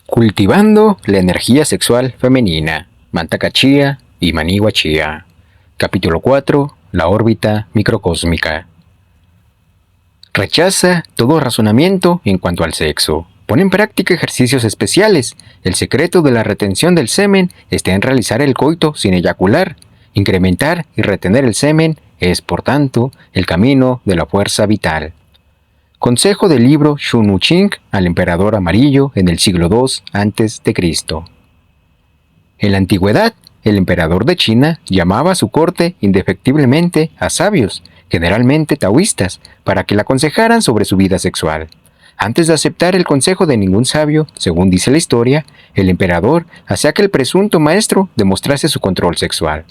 Cultivando la energía sexual femenina, Mantak Chia y Maniwa Chia. Capítulo 4. La órbita microcósmica. Rechaza todo razonamiento en cuanto al sexo. Pone en práctica ejercicios especiales. El secreto de la retención del semen está en realizar el coito sin eyacular. Incrementar y retener el semen es, por tanto, el camino de la fuerza vital. Consejo del libro Shunu Ching al emperador amarillo en el siglo II a.C. En la antigüedad, el emperador de China llamaba a su corte indefectiblemente a sabios, generalmente taoístas, para que le aconsejaran sobre su vida sexual. Antes de aceptar el consejo de ningún sabio, según dice la historia, el emperador hacía que el presunto maestro demostrase su control sexual.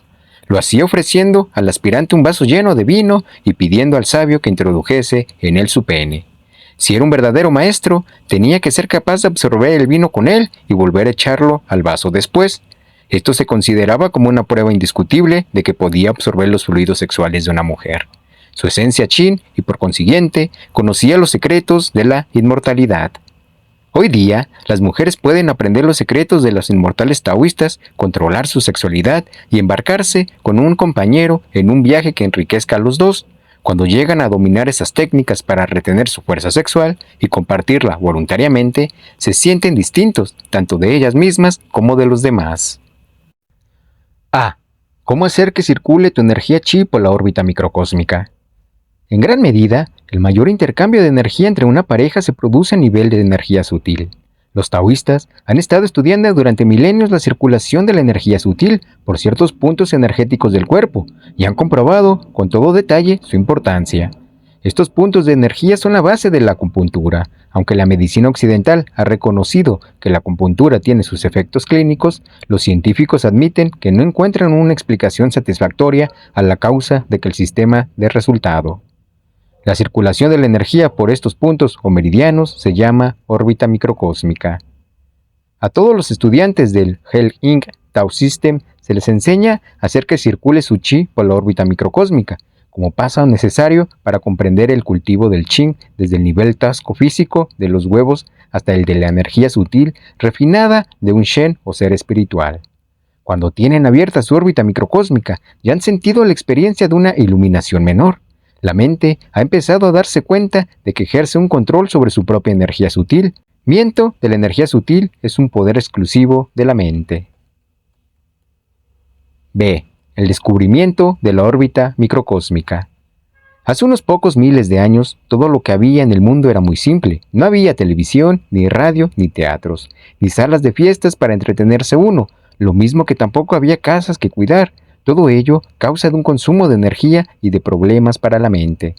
Lo hacía ofreciendo al aspirante un vaso lleno de vino y pidiendo al sabio que introdujese en él su pene. Si era un verdadero maestro, tenía que ser capaz de absorber el vino con él y volver a echarlo al vaso después. Esto se consideraba como una prueba indiscutible de que podía absorber los fluidos sexuales de una mujer. Su esencia Qin, y por consiguiente, conocía los secretos de la inmortalidad. Hoy día, las mujeres pueden aprender los secretos de los inmortales taoístas, controlar su sexualidad y embarcarse con un compañero en un viaje que enriquezca a los dos. Cuando llegan a dominar esas técnicas para retener su fuerza sexual y compartirla voluntariamente, se sienten distintos, tanto de ellas mismas como de los demás. A. ¿Cómo hacer que circule tu energía chi por la órbita microcósmica? En gran medida, el mayor intercambio de energía entre una pareja se produce a nivel de energía sutil. Los taoístas han estado estudiando durante milenios la circulación de la energía sutil por ciertos puntos energéticos del cuerpo y han comprobado con todo detalle su importancia. Estos puntos de energía son la base de la acupuntura. Aunque la medicina occidental ha reconocido que la acupuntura tiene sus efectos clínicos, los científicos admiten que no encuentran una explicación satisfactoria a la causa de que el sistema dé resultado. La circulación de la energía por estos puntos o meridianos se llama órbita microcósmica. A todos los estudiantes del Hell Inc. Tao System se les enseña a hacer que circule su chi por la órbita microcósmica, como paso necesario para comprender el cultivo del Qin desde el nivel tasco-físico de los huevos hasta el de la energía sutil refinada de un Shen o ser espiritual. Cuando tienen abierta su órbita microcósmica, ya han sentido la experiencia de una iluminación menor. La mente ha empezado a darse cuenta de que ejerce un control sobre su propia energía sutil. Miento de la energía sutil es un poder exclusivo de la mente. B. El descubrimiento de la órbita microcósmica. Hace unos pocos miles de años, todo lo que había en el mundo era muy simple. No había televisión, ni radio, ni teatros, ni salas de fiestas para entretenerse uno, lo mismo que tampoco había casas que cuidar. Todo ello causa de un consumo de energía y de problemas para la mente.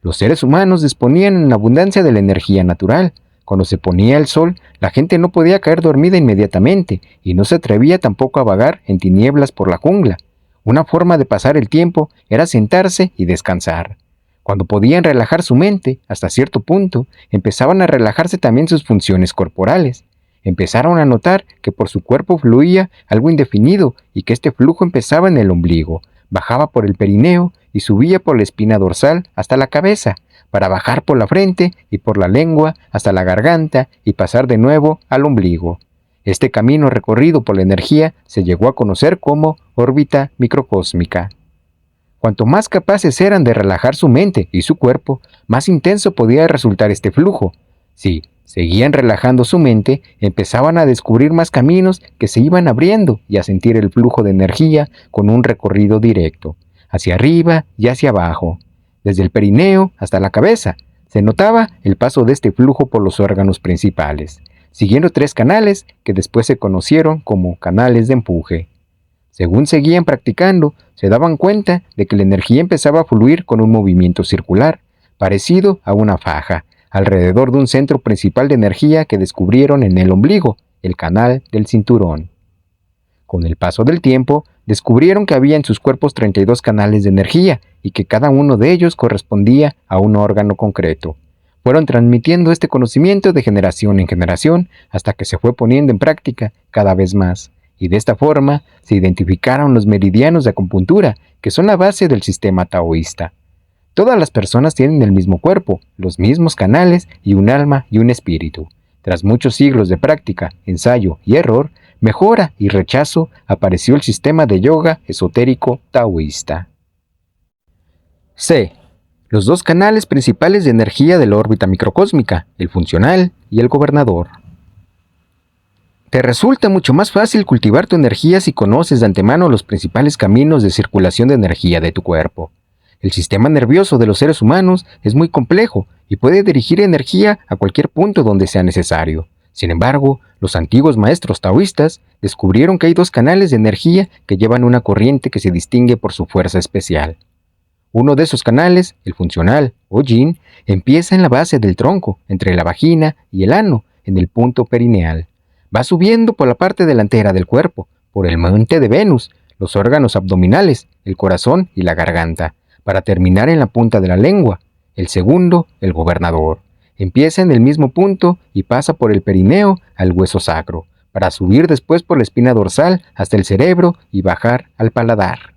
Los seres humanos disponían en abundancia de la energía natural. Cuando se ponía el sol, la gente no podía caer dormida inmediatamente y no se atrevía tampoco a vagar en tinieblas por la jungla. Una forma de pasar el tiempo era sentarse y descansar. Cuando podían relajar su mente, hasta cierto punto, empezaban a relajarse también sus funciones corporales. Empezaron a notar que por su cuerpo fluía algo indefinido y que este flujo empezaba en el ombligo, bajaba por el perineo y subía por la espina dorsal hasta la cabeza, para bajar por la frente y por la lengua hasta la garganta y pasar de nuevo al ombligo. Este camino recorrido por la energía se llegó a conocer como órbita microcósmica. Cuanto más capaces eran de relajar su mente y su cuerpo, más intenso podía resultar este flujo. Si seguían relajando su mente, empezaban a descubrir más caminos que se iban abriendo y a sentir el flujo de energía con un recorrido directo, hacia arriba y hacia abajo, desde el perineo hasta la cabeza. Se notaba el paso de este flujo por los órganos principales, siguiendo 3 canales que después se conocieron como canales de empuje. Según seguían practicando, se daban cuenta de que la energía empezaba a fluir con un movimiento circular, parecido a una faja, alrededor de un centro principal de energía que descubrieron en el ombligo, el canal del cinturón. Con el paso del tiempo, descubrieron que había en sus cuerpos 32 canales de energía y que cada uno de ellos correspondía a un órgano concreto. Fueron transmitiendo este conocimiento de generación en generación hasta que se fue poniendo en práctica cada vez más. Y de esta forma se identificaron los meridianos de acupuntura, que son la base del sistema taoísta. Todas las personas tienen el mismo cuerpo, los mismos canales y un alma y un espíritu. Tras muchos siglos de práctica, ensayo y error, mejora y rechazo, apareció el sistema de yoga esotérico taoísta. C. Los dos canales principales de energía de la órbita microcósmica, el funcional y el gobernador. Te resulta mucho más fácil cultivar tu energía si conoces de antemano los principales caminos de circulación de energía de tu cuerpo. El sistema nervioso de los seres humanos es muy complejo y puede dirigir energía a cualquier punto donde sea necesario. Sin embargo, los antiguos maestros taoístas descubrieron que hay dos canales de energía que llevan una corriente que se distingue por su fuerza especial. Uno de esos canales, el funcional o yin, empieza en la base del tronco, entre la vagina y el ano, en el punto perineal. Va subiendo por la parte delantera del cuerpo, por el monte de Venus, los órganos abdominales, el corazón y la garganta, para terminar en la punta de la lengua. El segundo, el gobernador, empieza en el mismo punto y pasa por el perineo al hueso sacro, para subir después por la espina dorsal hasta el cerebro y bajar al paladar.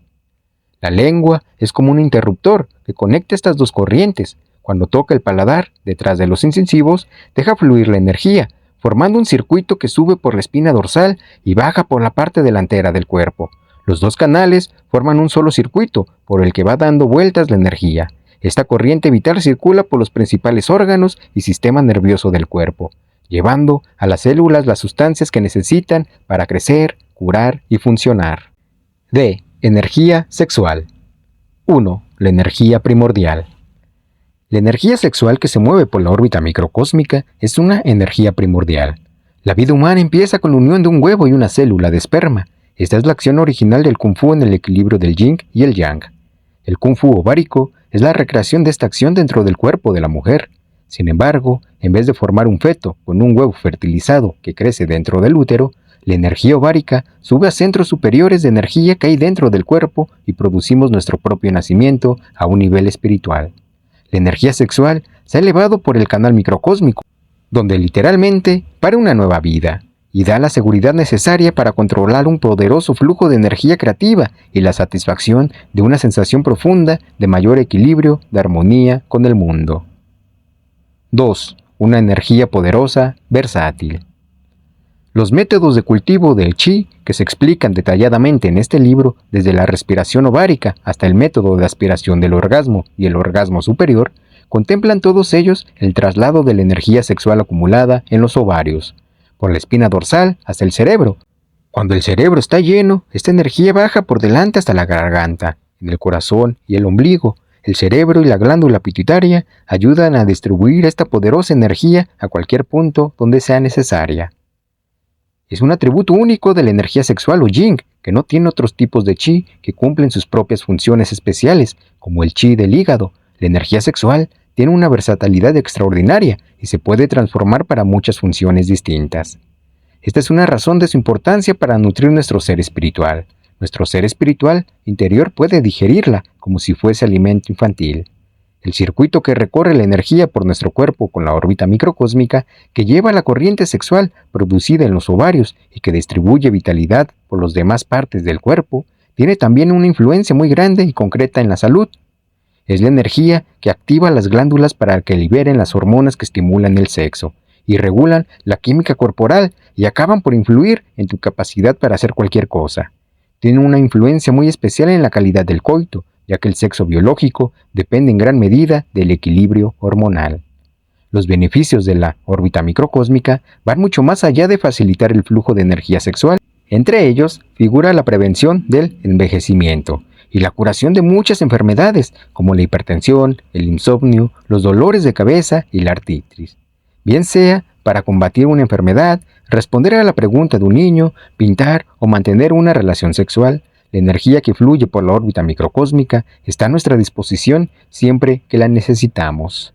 La lengua es como un interruptor que conecta estas dos corrientes. Cuando toca el paladar, detrás de los incisivos, deja fluir la energía, formando un circuito que sube por la espina dorsal y baja por la parte delantera del cuerpo. Los dos canales forman un solo circuito por el que va dando vueltas la energía. Esta corriente vital circula por los principales órganos y sistema nervioso del cuerpo, llevando a las células las sustancias que necesitan para crecer, curar y funcionar. D. Energía sexual. 1. La energía primordial. La energía sexual que se mueve por la órbita microcósmica es una energía primordial. La vida humana empieza con la unión de un huevo y una célula de esperma. Esta es la acción original del Kung Fu en el equilibrio del Yin y el Yang. El Kung Fu ovárico es la recreación de esta acción dentro del cuerpo de la mujer. Sin embargo, en vez de formar un feto con un huevo fertilizado que crece dentro del útero, la energía ovárica sube a centros superiores de energía que hay dentro del cuerpo y producimos nuestro propio nacimiento a un nivel espiritual. La energía sexual se ha elevado por el canal microcósmico, donde literalmente para una nueva vida, y da la seguridad necesaria para controlar un poderoso flujo de energía creativa y la satisfacción de una sensación profunda de mayor equilibrio, de armonía con el mundo. 2. Una energía poderosa, versátil. Los métodos de cultivo del chi, que se explican detalladamente en este libro, desde la respiración ovárica hasta el método de aspiración del orgasmo y el orgasmo superior, contemplan todos ellos el traslado de la energía sexual acumulada en los ovarios, por la espina dorsal hasta el cerebro. Cuando el cerebro está lleno, esta energía baja por delante hasta la garganta, en el corazón y el ombligo. El cerebro y la glándula pituitaria ayudan a distribuir esta poderosa energía a cualquier punto donde sea necesaria. Es un atributo único de la energía sexual o yin, que no tiene otros tipos de chi que cumplen sus propias funciones especiales, como el chi del hígado. La energía sexual tiene una versatilidad extraordinaria y se puede transformar para muchas funciones distintas. Esta es una razón de su importancia para nutrir nuestro ser espiritual. Nuestro ser espiritual interior puede digerirla como si fuese alimento infantil. El circuito que recorre la energía por nuestro cuerpo con la órbita microcósmica que lleva la corriente sexual producida en los ovarios y que distribuye vitalidad por las demás partes del cuerpo, tiene también una influencia muy grande y concreta en la salud. Es la energía que activa las glándulas para que liberen las hormonas que estimulan el sexo y regulan la química corporal y acaban por influir en tu capacidad para hacer cualquier cosa. Tiene una influencia muy especial en la calidad del coito, ya que el sexo biológico depende en gran medida del equilibrio hormonal. Los beneficios de la órbita microcósmica van mucho más allá de facilitar el flujo de energía sexual. Entre ellos figura la prevención del envejecimiento y la curación de muchas enfermedades como la hipertensión, el insomnio, los dolores de cabeza y la artritis. Bien sea para combatir una enfermedad, responder a la pregunta de un niño, pintar o mantener una relación sexual, la energía que fluye por la órbita microcósmica está a nuestra disposición siempre que la necesitamos.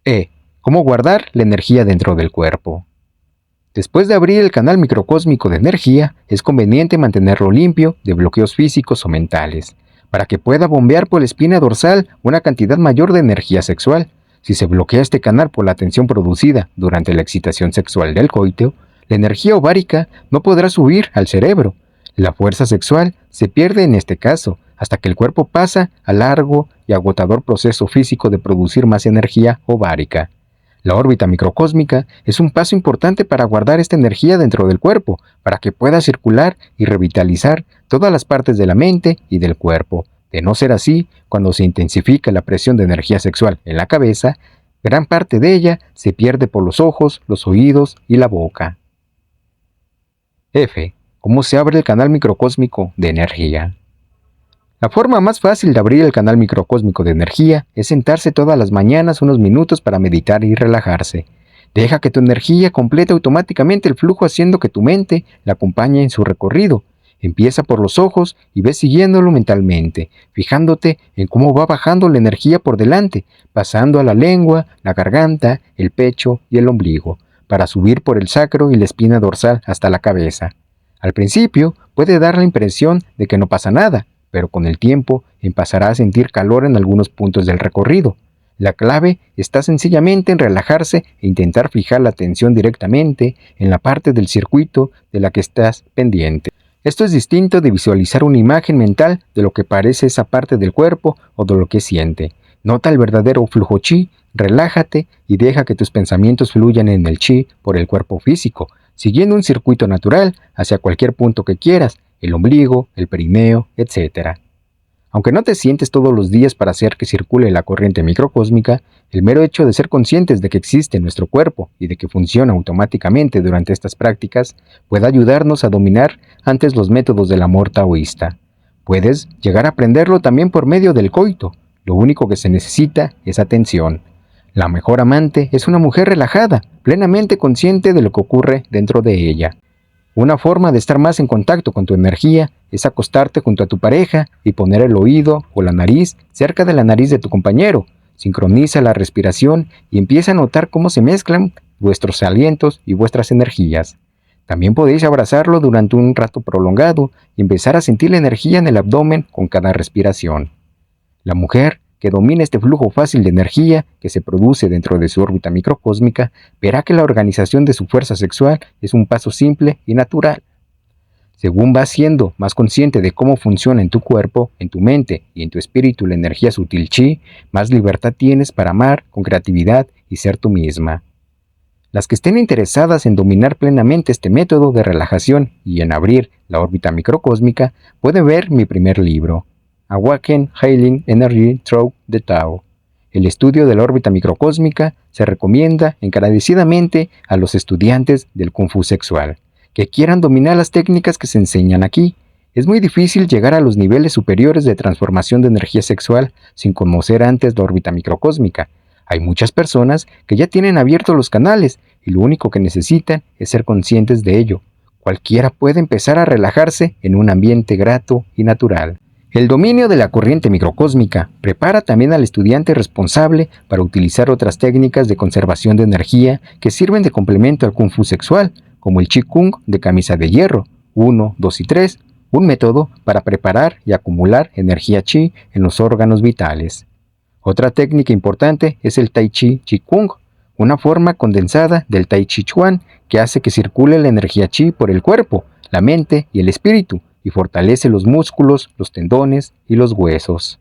E. ¿Cómo guardar la energía dentro del cuerpo? Después de abrir el canal microcósmico de energía, es conveniente mantenerlo limpio de bloqueos físicos o mentales, para que pueda bombear por la espina dorsal una cantidad mayor de energía sexual. Si se bloquea este canal por la tensión producida durante la excitación sexual del coito, la energía ovárica no podrá subir al cerebro. La fuerza sexual se pierde en este caso, hasta que el cuerpo pasa al largo y agotador proceso físico de producir más energía ovárica. La órbita microcósmica es un paso importante para guardar esta energía dentro del cuerpo, para que pueda circular y revitalizar todas las partes de la mente y del cuerpo. De no ser así, cuando se intensifica la presión de energía sexual en la cabeza, gran parte de ella se pierde por los ojos, los oídos y la boca. F. ¿Cómo se abre el canal microcósmico de energía? La forma más fácil de abrir el canal microcósmico de energía es sentarse todas las mañanas unos minutos para meditar y relajarse. Deja que tu energía complete automáticamente el flujo haciendo que tu mente la acompañe en su recorrido. Empieza por los ojos y ve siguiéndolo mentalmente, fijándote en cómo va bajando la energía por delante, pasando a la lengua, la garganta, el pecho y el ombligo, para subir por el sacro y la espina dorsal hasta la cabeza. Al principio puede dar la impresión de que no pasa nada, pero con el tiempo empezará a sentir calor en algunos puntos del recorrido. La clave está sencillamente en relajarse e intentar fijar la atención directamente en la parte del circuito de la que estás pendiente. Esto es distinto de visualizar una imagen mental de lo que parece esa parte del cuerpo o de lo que siente. Nota el verdadero flujo chi, relájate y deja que tus pensamientos fluyan en el chi por el cuerpo físico, siguiendo un circuito natural hacia cualquier punto que quieras, el ombligo, el perineo, etc. Aunque no te sientes todos los días para hacer que circule la corriente microcósmica, el mero hecho de ser conscientes de que existe en nuestro cuerpo y de que funciona automáticamente durante estas prácticas puede ayudarnos a dominar antes los métodos del amor taoísta. Puedes llegar a aprenderlo también por medio del coito. Lo único que se necesita es atención. La mejor amante es una mujer relajada, plenamente consciente de lo que ocurre dentro de ella. Una forma de estar más en contacto con tu energía es acostarte junto a tu pareja y poner el oído o la nariz cerca de la nariz de tu compañero. Sincroniza la respiración y empieza a notar cómo se mezclan vuestros alientos y vuestras energías. También podéis abrazarlo durante un rato prolongado y empezar a sentir la energía en el abdomen con cada respiración. La mujer que domina este flujo fácil de energía que se produce dentro de su órbita microcósmica, verá que la organización de su fuerza sexual es un paso simple y natural. Según vas siendo más consciente de cómo funciona en tu cuerpo, en tu mente y en tu espíritu la energía sutil chi, más libertad tienes para amar con creatividad y ser tú misma. Las que estén interesadas en dominar plenamente este método de relajación y en abrir la órbita microcósmica, pueden ver mi primer libro, Awaken Healing Energy Through the Tao. El estudio de la órbita microcósmica se recomienda encarecidamente a los estudiantes del Kung Fu sexual, que quieran dominar las técnicas que se enseñan aquí. Es muy difícil llegar a los niveles superiores de transformación de energía sexual sin conocer antes la órbita microcósmica. Hay muchas personas que ya tienen abiertos los canales y lo único que necesitan es ser conscientes de ello. Cualquiera puede empezar a relajarse en un ambiente grato y natural. El dominio de la corriente microcósmica prepara también al estudiante responsable para utilizar otras técnicas de conservación de energía que sirven de complemento al Kung Fu sexual, como el Chi Kung de camisa de hierro, 1, 2 y 3, un método para preparar y acumular energía chi en los órganos vitales. Otra técnica importante es el Tai Chi Chi Kung, una forma condensada del Tai Chi Chuan que hace que circule la energía chi por el cuerpo, la mente y el espíritu, y fortalece los músculos, los tendones y los huesos.